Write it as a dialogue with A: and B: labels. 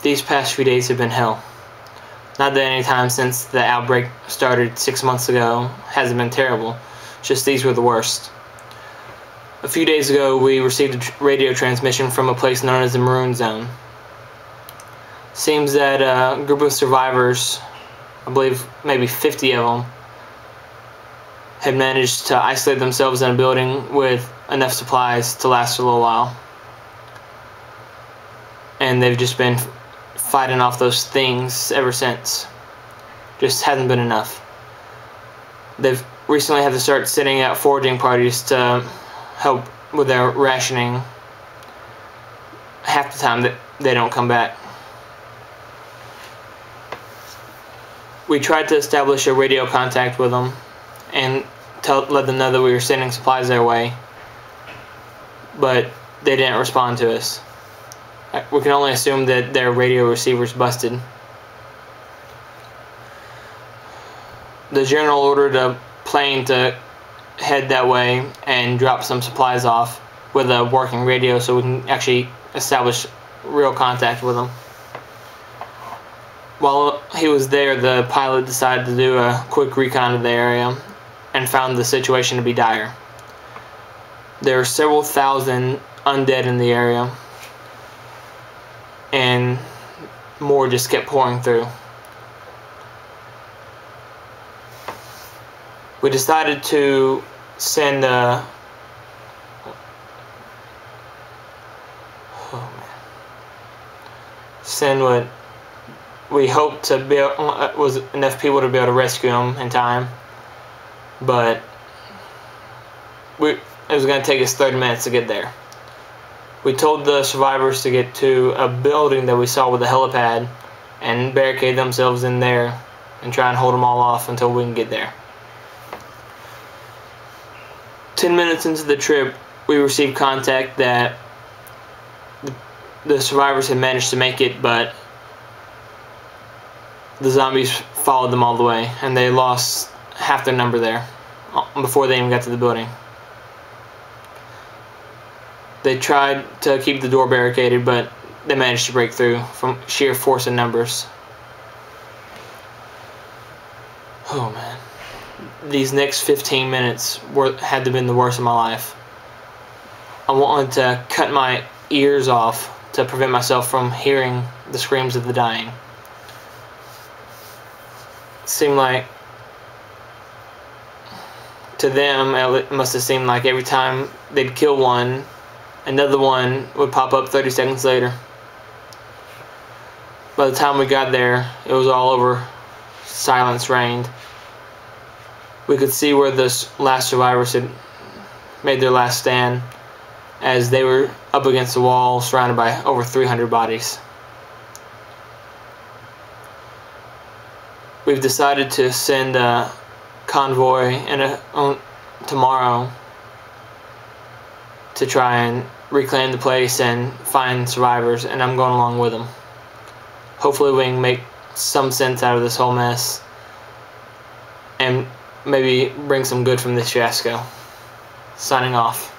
A: these past few days have been hell. Not that any time since the outbreak started 6 months ago hasn't been terrible, just these were the worst. A few days ago we received a radio transmission from a place known as the Maroon Zone. Seems that a group of survivors, I believe maybe 50 of them, had managed to isolate themselves in a building with enough supplies to last a little while. And they've just been fighting off those things ever since. Just hasn't been enough. They've recently had to start sending out foraging parties to help with their rationing. Half the time that they don't come back. We tried to establish a radio contact with them and let them know that we were sending supplies their way, but they didn't respond to us. We can only assume that their radio receiver's busted. The general ordered a plane to head that way and drop some supplies off with a working radio so we can actually establish real contact with them. While he was there, the pilot decided to do a quick recon of the area and found the situation to be dire. There are several thousand undead in the area, and more just kept pouring through. We decided to send what we hoped to be was enough people to be able to rescue them in time, but it was going to take us 30 minutes to get there. We told the survivors to get to a building that we saw with a helipad and barricade themselves in there and try and hold them all off until we can get there. 10 minutes into the trip, we received contact that the survivors had managed to make it, but the zombies followed them all the way, and they lost half their number there before they even got to the building. They tried to keep the door barricaded, but they managed to break through from sheer force in numbers. Oh man. These next 15 minutes had to have been the worst of my life. I wanted to cut my ears off to prevent myself from hearing the screams of the dying. It seemed like, to them, it must have seemed like every time they'd kill one, another one would pop up 30 seconds later. By the time we got there, it was all over. Silence reigned. We could see where the last survivors had made their last stand, as they were up against the wall, surrounded by over 300 bodies. We've decided to send a convoy tomorrow to try and reclaim the place and find survivors, and I'm going along with them. Hopefully we can make some sense out of this whole mess and maybe bring some good from this fiasco. Signing off.